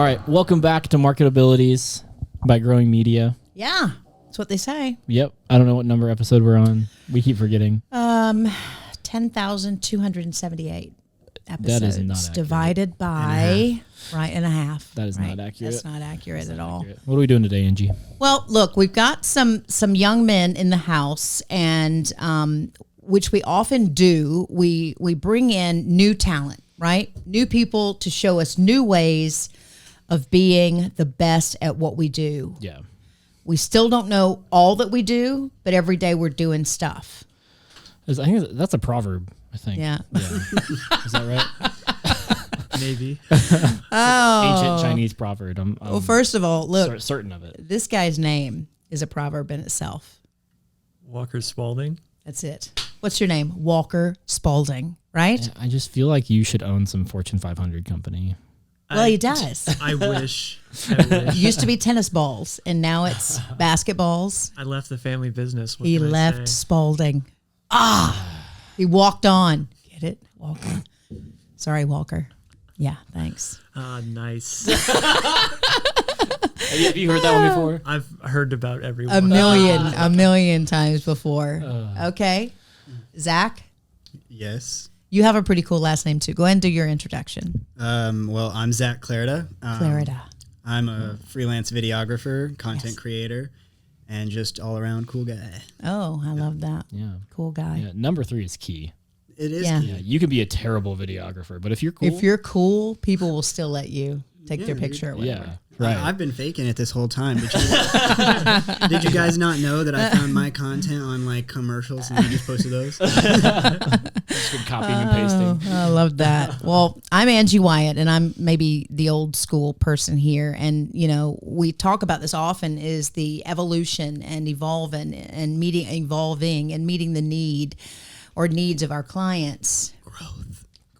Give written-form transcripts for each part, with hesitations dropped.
right, welcome back to MarketAbilities by Growing Media. Yeah, that's what they say. Yep. I don't know what number episode we're on. We keep forgetting. 10,278 episodes. That is not accurate. Divided by and a half. That is not accurate. That's not accurate at all. What are we doing today, Angie? Well, look, we've got some young men in the house, and which we often do. We bring in new talent, right? New people to show us new ways of being the best at what we do. Yeah. We still don't know all that we do, but every day we're doing stuff. I think that's a proverb, I think. Yeah. Is that right? Maybe. Ancient Chinese proverb. Well, first of all, look. Certain of it. This guy's name is a proverb in itself. Walker Spalding. That's it. What's your name? Walker Spalding, right? I just feel like you should own some Fortune 500 company. Well, he does. I wish. It used to be tennis balls, and now it's basketballs. I left the family business. What He can I left say? Spalding. He walked on. Get it? Walker. Sorry, Walker. Yeah, thanks. Nice. Have you heard that one before? I've heard about everyone. A million times before. Okay. Zach, Yes. you have a pretty cool last name, too. Go ahead and do your introduction. Well, I'm Zach Clarida. Clarida. I'm a freelance videographer, content creator, and just all around cool guy. Oh, I love that. Yeah. Cool guy. Yeah. Number 3 is key. It is. Yeah. key. Yeah. You can be a terrible videographer, but if you're cool. If you're cool, people will still let you take their Yeah, picture or whatever. Yeah. Right. I've been faking it this whole time. Did you guys not know that I found my content on like commercials and I just posted those? Just been copying and pasting. I love that. Well, I'm Angie Wyatt, and I'm maybe the old school person here. And, you know, we talk about this often is the evolution and evolving and evolving and meeting the need or needs of our clients.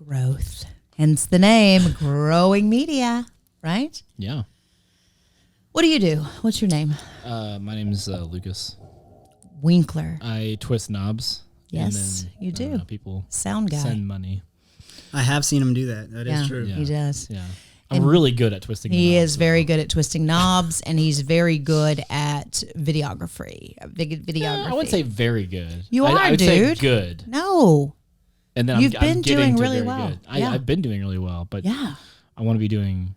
Growth. Hence the name, Growing Media, right? Yeah. What do you do? What's your name? My name is Lucas. Winkler. I twist knobs. Yes, and then, you do. People Sound guy. send money. I have seen him do that. That is true. Yeah. He does. Yeah. I'm really good at twisting He knobs. is very good at twisting knobs, and he's very good at videography. Videography. I wouldn't say very good. You are, I would dude. say good. No. And then You've I'm been getting doing to really very well. good. Yeah. I've been doing really well, but Yeah. I want to be doing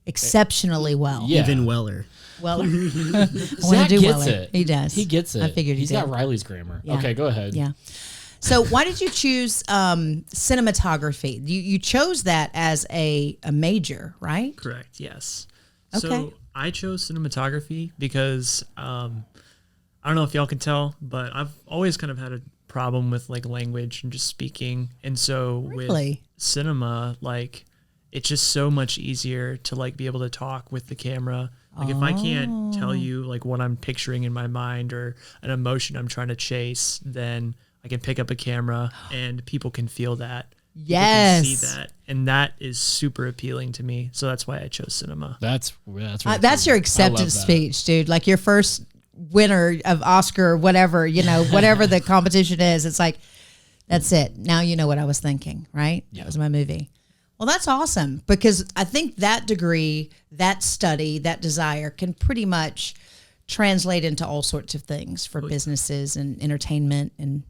Exceptionally well. Yeah. Even weller. Well, I want to Zach do gets well. it. He does. He gets it. I figured he's he got did. Riley's grammar. Yeah. Okay, go ahead. Yeah. So why did you choose cinematography? You chose that as a major, right? Correct. Yes. Okay. So I chose cinematography because I don't know if y'all can tell, but I've always kind of had a problem with like language and just speaking. And so Really? with cinema, like it's just so much easier to like be able to talk with the camera. Like if I can't tell you like what I'm picturing in my mind or an emotion I'm trying to chase, then I can pick up a camera and people can feel that. Yes. People can see that. And that is super appealing to me. So that's why I chose cinema. That's really That's cool. your I love acceptance that. speech, dude. Like your first winner of Oscar or whatever, you know, whatever the competition is. It's like, that's it. Now you know what I was thinking, right? Yeah. That was my movie. Well, that's awesome because I think that degree, that study, that desire can pretty much translate into all sorts of things for businesses and entertainment and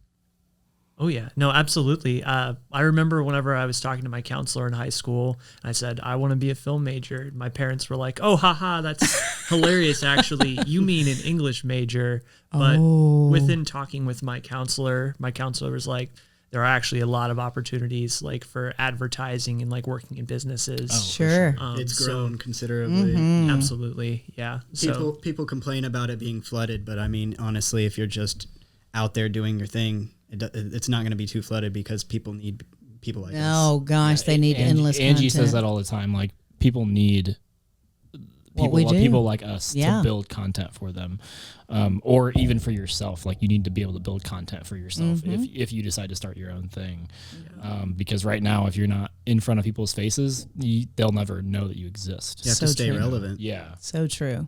Oh yeah, no, absolutely. I remember whenever I was talking to my counselor in high school, and I said I want to be a film major. My parents were like, "Oh, haha, that's hilarious. Actually, you mean an English major." But within talking with my counselor was like, "There are actually a lot of opportunities like for advertising and like working in businesses." sure. It's so- grown considerably. Absolutely, yeah. People complain about it being flooded, but I mean, honestly, if you're just out there doing your thing, it's not going to be too flooded because people need people like us. Oh gosh, they need endless Angie content. says that all the time. Like people need we do. people like us Yeah. to build content for them, or even for yourself. Like you need to be able to build content for yourself if you decide to start your own thing. Because right now, if you're not in front of people's faces, they'll never know that you exist. You have So to stay true. relevant. Yeah. So true.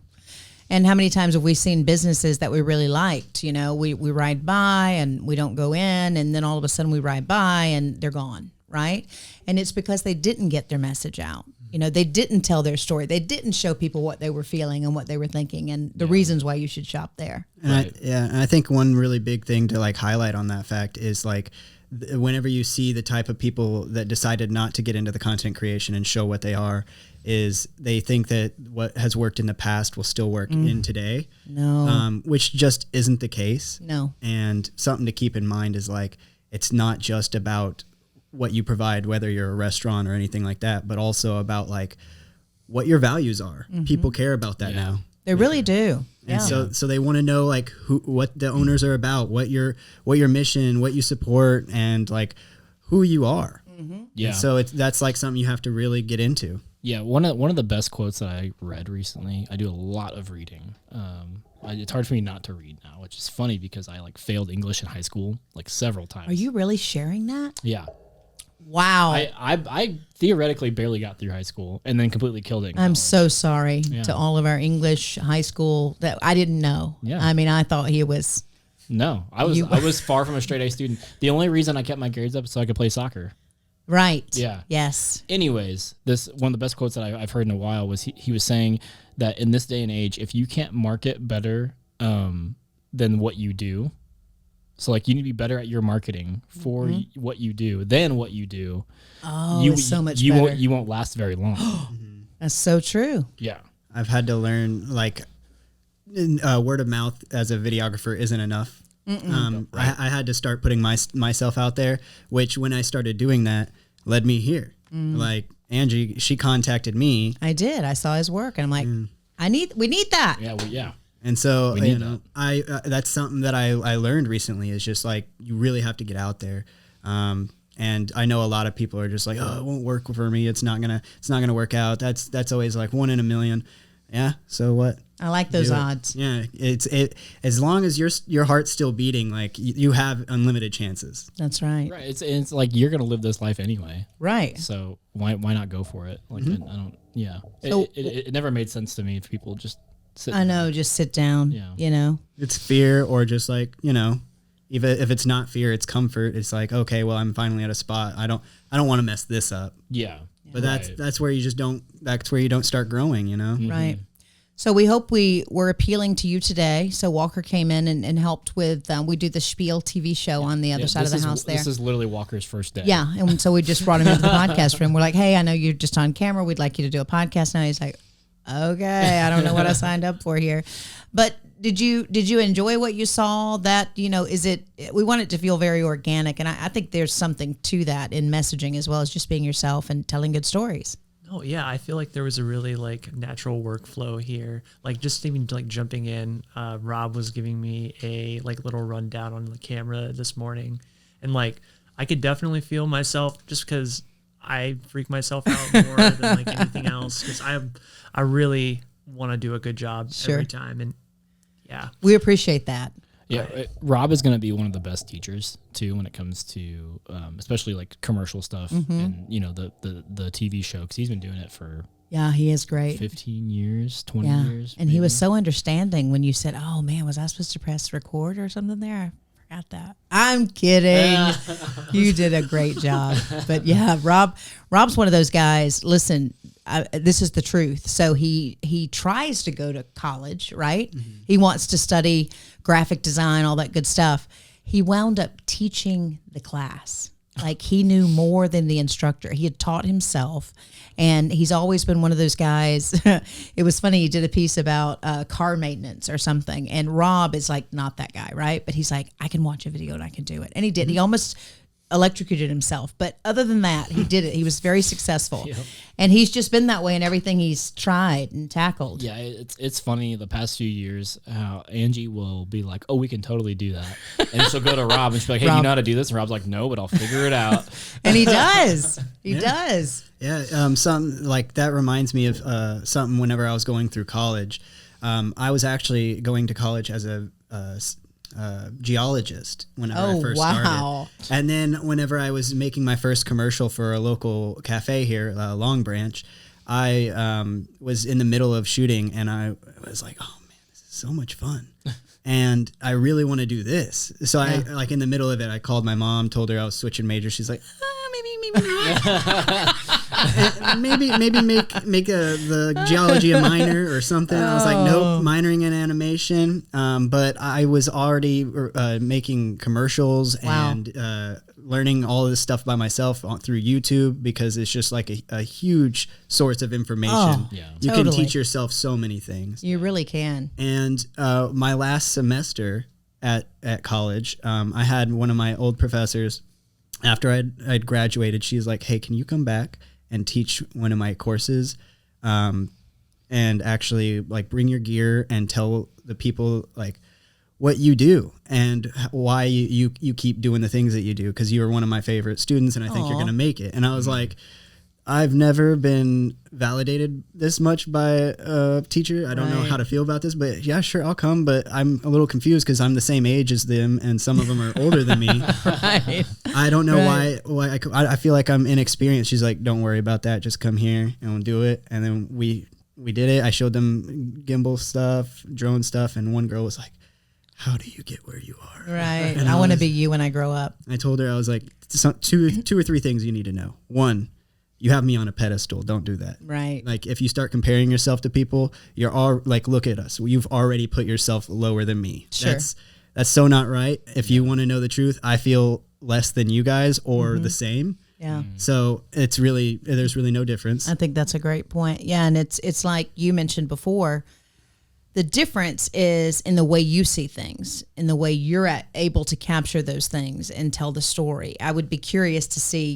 And how many times have we seen businesses that we really liked? You know, we ride by and we don't go in, and then all of a sudden we ride by and they're gone, right? And it's because they didn't get their message out. You know, they didn't tell their story. They didn't show people what they were feeling and what they were thinking and the reasons why you should shop there. And and I think one really big thing to like highlight on that fact is like whenever you see the type of people that decided not to get into the content creation and show what they are, is they think that what has worked in the past will still work in today. No. Which just isn't the case. No. And something to keep in mind is like, it's not just about what you provide, whether you're a restaurant or anything like that, but also about like what your values are. People care about that now. They really do. And so they want to know like what the owners are about, what your mission, what you support, and like who you are. Yeah. And so that's like something you have to really get into. Yeah, one of the best quotes that I read recently. I do a lot of reading. It's hard for me not to read now, which is funny because I like failed English in high school like several times. Are you really sharing that? Yeah. Wow. I theoretically barely got through high school and then completely killed it. I'm so sorry to all of our English high school that I didn't know. Yeah. I mean, I thought he was. No, I was far from a straight A student. The only reason I kept my grades up is so I could play soccer. Right. Yeah. Yes. Anyways, one of the best quotes that I've heard in a while was he was saying that in this day and age, if you can't market better than what you do, so like you need to be better at your marketing for what you do than what you do. Oh, you, it's so much you better. You won't last very long. That's so true. Yeah. I've had to learn like word of mouth as a videographer isn't enough. I had to start putting myself out there, which when I started doing that led me here. Like Angie, she contacted me. I did. I saw his work and I'm like, we need that. Yeah. Yeah. And so, you know, that's something that I learned recently is just like, you really have to get out there. And I know a lot of people are just like, oh, it won't work for me. It's not gonna work out. That's always like 1 in a million. Yeah. So what? I like those odds. Yeah. As long as your heart's still beating, like you have unlimited chances. That's right. Right. It's like you're gonna live this life anyway. Right. So why not go for it? Like I don't. Yeah. So- It never made sense to me if people just sit. I know. Just sit down. Yeah. You know. It's fear, or just like, you know, even if it's not fear, it's comfort. It's like, okay, well, I'm finally at a spot. I don't want to mess this up. Yeah. But that's where you just don't. That's where you don't start growing. You know. Right. So we hope we were appealing to you today. So Walker came in and helped with, we do the Spiel TV show on the other side of the house there. This is literally Walker's first day. Yeah. And so we just brought him into the podcast room. We're like, hey, I know you're just on camera. We'd like you to do a podcast now. He's like, okay, I don't know what I signed up for here. But did you enjoy what you saw? That, you know, we want it to feel very organic. And I think there's something to that in messaging as well as just being yourself and telling good stories. Oh yeah, I feel like there was a really like natural workflow here. Like just even like jumping in, Rob was giving me a like little rundown on the camera this morning, and like I could definitely feel myself just because I freak myself out more than like anything else because I really want to do a good job every time, and yeah, we appreciate that. Yeah, Rob is going to be one of the best teachers too when it comes to, especially like commercial stuff and you know the TV show because he's been doing it for he is great 15 years, 20 years, and he was so understanding when you said, "Oh man, was I supposed to press record or something there?" I forgot that. I'm kidding. You did a great job, but yeah, Rob's one of those guys. Listen. This is the truth. So he tries to go to college, right? He wants to study graphic design, all that good stuff. He wound up teaching the class. Like he knew more than the instructor. He had taught himself, and he's always been one of those guys. It was funny. He did a piece about car maintenance or something, and Rob is like not that guy, right? But he's like, I can watch a video and I can do it, and he did. He almost electrocuted himself, but other than that, he did it. He was very successful, and he's just been that way in everything he's tried and tackled. Yeah, it's funny the past few years how Angie will be like, "Oh, we can totally do that," and she'll go to Rob and she'll be like, "Hey, you know how to do this?" And Rob's like, "No, but I'll figure it out." And he does. He does. Yeah, something like that reminds me of something. Whenever I was going through college, I was actually going to college as a geologist whenever I first started. And then whenever I was making my first commercial for a local cafe here, Long Branch, I was in the middle of shooting and I was like, oh man, this is so much fun. And I really want to do this. So I, like in the middle of it, I called my mom, told her I was switching majors. She's like, maybe. maybe make the geology a minor or something. I was like, nope, minoring in animation. But I was already making commercials and learning all of this stuff by myself through YouTube, because it's just like a huge source of information. You can teach yourself so many things. You really can. And my last semester at college, I had one of my old professors. After I'd graduated, she's like, hey, can you come back and teach one of my courses, and actually like bring your gear and tell the people like what you do and why you keep doing the things that you do, because you were one of my favorite students and I think you're going to make it. And I was like, I've never been validated this much by a teacher. I don't know how to feel about this, but yeah, sure, I'll come. But I'm a little confused because I'm the same age as them, and some of them are older than me. I don't know why I feel like I'm inexperienced. She's like, don't worry about that. Just come here and we'll do it. And then we did it. I showed them gimbal stuff, drone stuff, and one girl was like, how do you get where you are? Right. And I want to be you when I grow up. I told her, I was like, two or three things you need to know. One, you have me on a pedestal. Don't do that. Right. Like if you start comparing yourself to people, you're all like, look at us. You've already put yourself lower than me. Sure. That's so not right. If you want to know the truth, I feel less than you guys or the same. Yeah. So there's really no difference. I think that's a great point. Yeah. And it's like you mentioned before, the difference is in the way you see things, in the way you're able to capture those things and tell the story. I would be curious to see,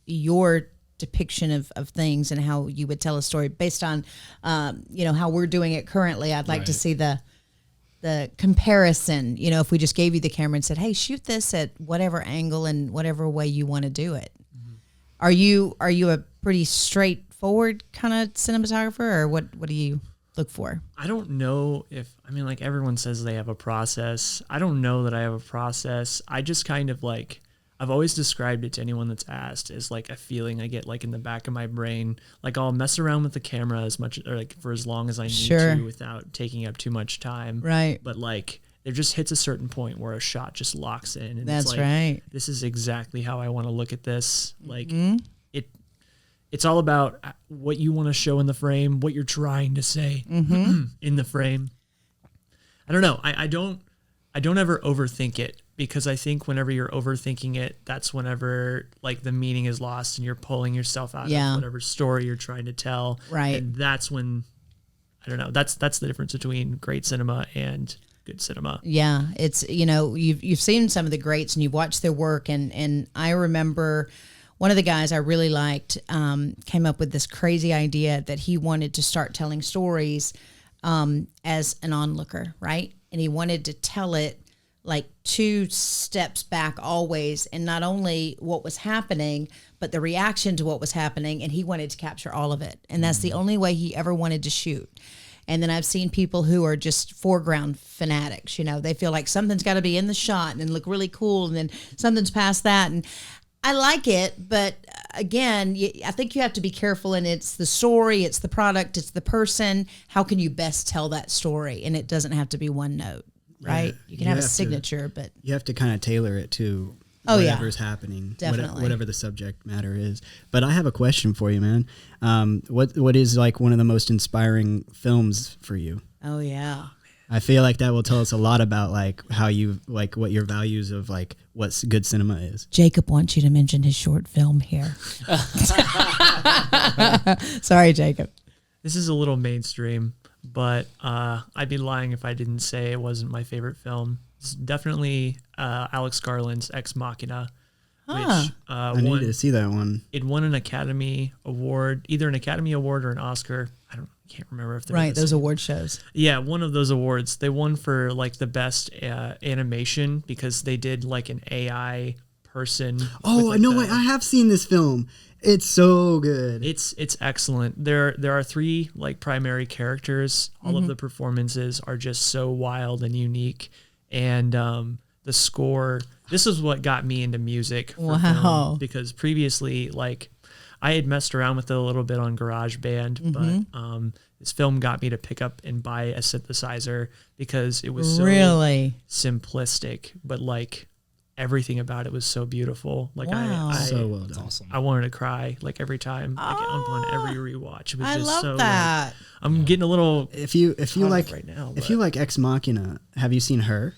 your depiction of things and how you would tell a story based on, how we're doing it currently. I'd like to see the comparison, if we just gave you the camera and said, hey, shoot this at whatever angle and whatever way you want to do it. Mm-hmm. Are you a pretty straightforward kind of cinematographer, or what do you look for? I don't know like everyone says they have a process. I don't know that I have a process. I just kind of like, I've always described it to anyone that's asked as like a feeling I get like in the back of my brain. Like I'll mess around with the camera as much or like for as long as I need to without taking up too much time. Right. But like there just hits a certain point where a shot just locks in. And that's it's like, right. This is exactly how I want to look at this. Like it's all about what you want to show in the frame, what you're trying to say in the frame. I don't know. I don't ever overthink it, because I think whenever you're overthinking it, that's whenever like the meaning is lost and you're pulling yourself out of whatever story you're trying to tell. Right. And that's when, I don't know, that's the difference between great cinema and good cinema. Yeah. It's, you've seen some of the greats and you've watched their work. And I remember one of the guys I really liked came up with this crazy idea that he wanted to start telling stories as an onlooker, right? And he wanted to tell it like 2 steps back always, and not only what was happening, but the reaction to what was happening, and he wanted to capture all of it. And that's the only way he ever wanted to shoot. And then I've seen people who are just foreground fanatics, they feel like something's got to be in the shot and look really cool, and then something's past that. And I like it, but again, I think you have to be careful, and it's the story, it's the product, it's the person. How can you best tell that story? And it doesn't have to be one note, right? You can have a signature, but you have to kind of tailor it to whatever's happening, whatever the subject matter is. But I have a question for you, man. What is like one of the most inspiring films for you? Oh yeah. I feel like that will tell us a lot about like how you like what your values of like what good cinema is. Jacob wants you to mention his short film here. Sorry, Jacob. This is a little mainstream, but I'd be lying if I didn't say it wasn't my favorite film. It's definitely Alex Garland's Ex Machina, which I need to see that one. It won an Academy Award, either an Academy Award or an Oscar. Can't remember if they're those award shows. Yeah, one of those awards. They won for like the best animation because they did like an AI person. Oh, like no way! I have seen this film. It's so good. It's excellent. There are 3 like primary characters. All of the performances are just so wild and unique, and the score. This is what got me into music. For film, because previously, like, I had messed around with it a little bit on GarageBand, but this film got me to pick up and buy a synthesizer because it was so really simplistic, but like everything about it was so beautiful. Like Wow. So well That's done. awesome. I wanted to cry like every time, like on every rewatch. It was I just love so that. Like, I'm getting a little. If you caught like up right now, if you like Ex Machina, have you seen Her?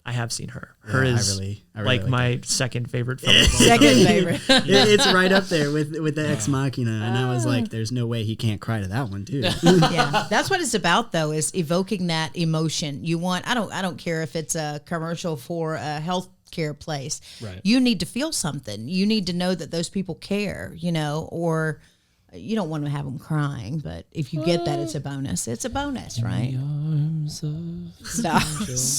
I have seen Her. Yeah, Her I is really like like my second favorite film. Of all time. Second favorite. It's right up there with the Ex Machina, and I was like, "There's no way he can't cry to that one too." Yeah, that's what it's about, though, is evoking that emotion. You want. I don't care if it's a commercial for a healthcare place. Right. You need to feel something. You need to know that those people care. Or you don't want to have them crying, but if you get that, it's a bonus. It's a bonus, right? Stop.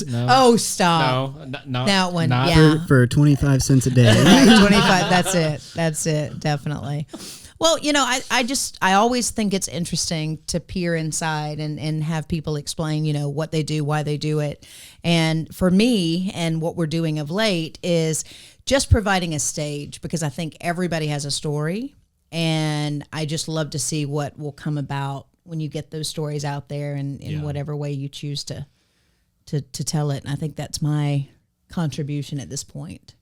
No. Oh, stop. No, not That one. not- Yeah. for 25 cents a day. Right, 25. That's it. Definitely. Well, I always think it's interesting to peer inside and have people explain, what they do, why they do it. And for me, and what we're doing of late is just providing a stage, because I think everybody has a story. And I just love to see what will come about when you get those stories out there and in whatever way you choose to tell it. And I think that's my contribution at this point.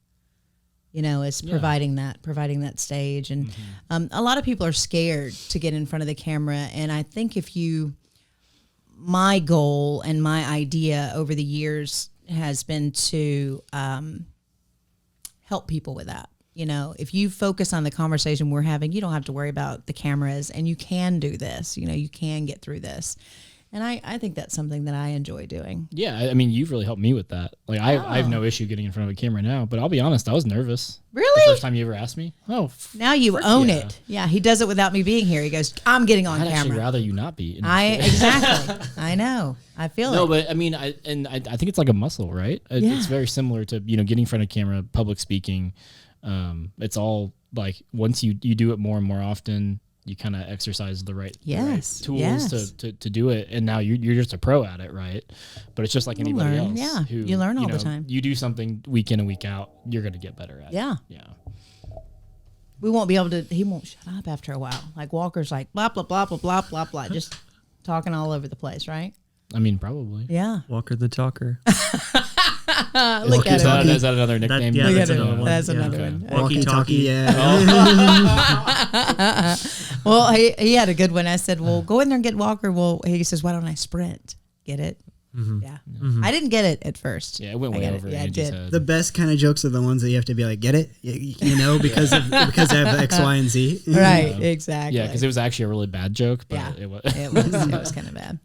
Is providing that stage. And a lot of people are scared to get in front of the camera. And I think my goal and my idea over the years has been to help people with that. If you focus on the conversation we're having, you don't have to worry about the cameras, and you can do this. You can get through this. And I think that's something that I enjoy doing. Yeah, I mean, you've really helped me with that. Like, I have no issue getting in front of a camera now, but I'll be honest, I was nervous. Really? The first time you ever asked me? Oh, Now you own yeah. it. Yeah, he does it without me being here. He goes, I'm getting on I'd actually camera. rather you not be. Exactly. I know. I feel it. No, but I mean, I think it's like a muscle, right? Yeah. It's very similar to, getting in front of camera, public speaking. It's all like, once you do it more and more often, you kind of exercise the right tools to do it, and now you're just a pro at it, right? But it's just like anybody else. Yeah, who, you learn all the time. You do something week in and week out, you're going to get better at it. Yeah. We won't be able to. He won't shut up after a while. Like Walker's like blah blah blah blah blah blah blah, just talking all over the place, right? I mean, probably. Yeah. Walker the Talker. Look at him. Is that another nickname? yeah, Look that's at him. another one. That's Yeah. another Okay. one. Walkie-talkie. Yeah. Well, he had a good one. I said, well, go in there and get Walker. Well, he says, why don't I sprint? Get it? Yeah. I didn't get it at first. Yeah, it went I way got it. over Yeah, it Angie's did. head. The best kind of jokes are the ones that you have to be like, get it? Because I have X, Y, and Z. Right. Exactly. Yeah, because it was actually a really bad joke, but Yeah. it was. it was kind of bad.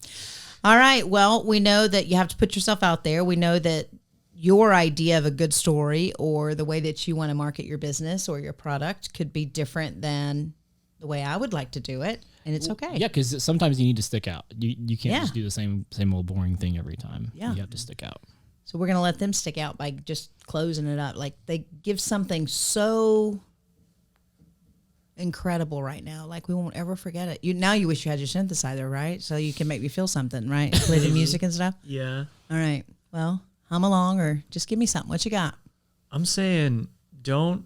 All right. Well, we know that you have to put yourself out there. We know that your idea of a good story or the way that you want to market your business or your product could be different than the way I would like to do it. And it's okay. Yeah, because sometimes you need to stick out. You can't Yeah. just do the same old boring thing every time. Yeah. You have to stick out. So we're going to let them stick out by just closing it up. Like they give something so incredible right now. Like we won't ever forget it. Now you wish you had your synthesizer, right? So you can make me feel something, right? Play the music and stuff. Yeah. All right. Well, hum along or just give me something. What you got? I'm saying don't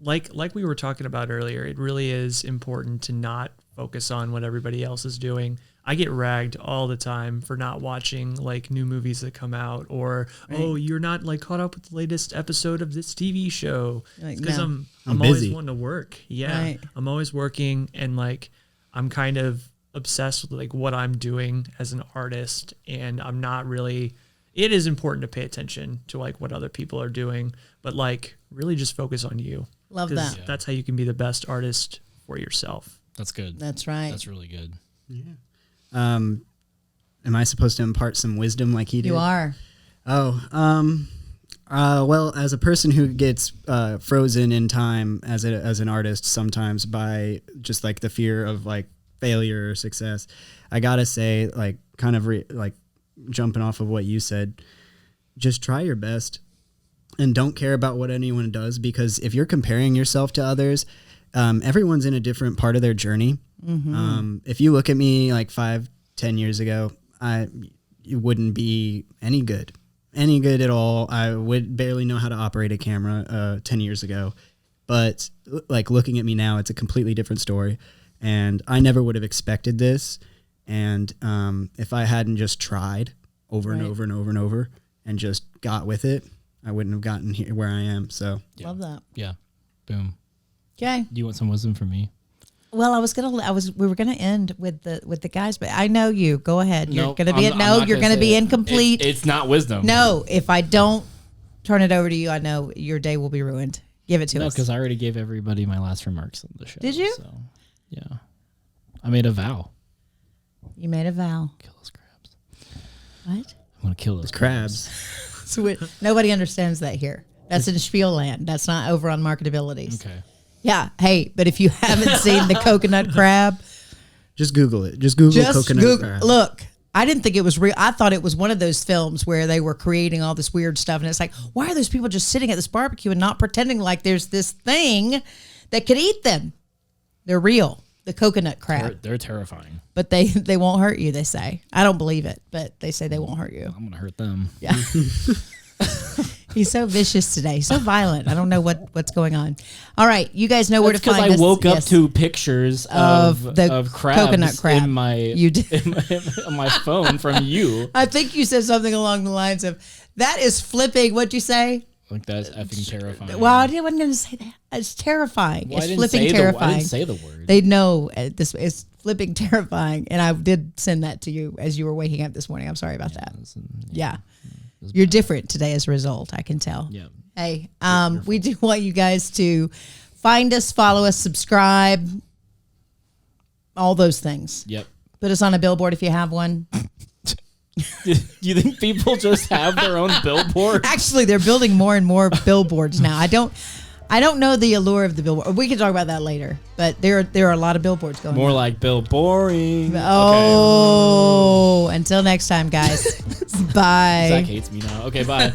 like we were talking about earlier. It really is important to not focus on what everybody else is doing. I get ragged all the time for not watching like new movies that come out, or oh, you're not like caught up with the latest episode of this TV show. Because no. I'm always wanting to work. Yeah, Right. I'm always working, and like I'm kind of obsessed with like what I'm doing as an artist, and I'm not really. It is important to pay attention to like what other people are doing, but like really just focus on you. Love 'Cause that. That's how you can be the best artist for yourself. That's good. That's right. That's really good. Am I supposed to impart some wisdom like he did? You are. Oh, well, as a person who gets frozen in time as an artist sometimes by just like the fear of like failure or success, I gotta say, like, kind of like jumping off of what you said, just try your best and don't care about what anyone does, because if you're comparing yourself to others, everyone's in a different part of their journey. If you look at me like 5-10 years ago, it wouldn't be any good at all. I would barely know how to operate a camera 10 years ago, but like looking at me now, it's a completely different story, and I never would have expected this. And if I hadn't just tried over and over and over and over and just got with it, I wouldn't have gotten here where I am. So Love that. Yeah. Boom. Okay. Do you want some wisdom from me? Well, we were gonna end with the guys, but I know you. Go ahead. You're Nope, gonna be I'm not you're gonna say be it. incomplete. It's not wisdom. No, if I don't turn it over to you, I know your day will be ruined. Give it to No, us. because I already gave everybody my last remarks on the show. Did you? So, yeah. I made a vow. You made a vow. Kill those crabs. What? I'm going to kill those crabs. Nobody understands that here. That's in Spiel land. That's not over on Marketabilities. Okay. Yeah. Hey, but if you haven't seen the coconut crab, Just Google it. Just Google coconut crab. Look, I didn't think it was real. I thought it was one of those films where they were creating all this weird stuff. And it's like, why are those people just sitting at this barbecue and not pretending like there's this thing that could eat them? They're real. The coconut crab. They're terrifying. But they won't hurt you, they say. I don't believe it, but they say they won't hurt you. I'm going to hurt them. Yeah. He's so vicious today. He's so violent. I don't know what's going on. All right. You guys know where to find us. Because I woke up Yes. to pictures Of the of crabs coconut crab. in my You did. on my phone from you. I think you said something along the lines of, that is flipping. What'd you say? Like, that's effing terrifying. Well, I wasn't going to say that. It's terrifying. Well, I It's didn't flipping say terrifying. I didn't say the word. They know this is flipping terrifying. And I did send that to you as you were waking up this morning. I'm sorry about that. Yeah. You're different today as a result, I can tell. Yeah. Hey, we do want you guys to find us, follow us, subscribe, all those things. Yep. Put us on a billboard if you have one. Do you think people just have their own billboard? Actually, they're building more and more billboards now. I don't know the allure of the billboard. We can talk about that later. But there are a lot of billboards going More on. like Bill Boring. Oh, until next time, guys. Bye. Zach hates me now. Okay, bye.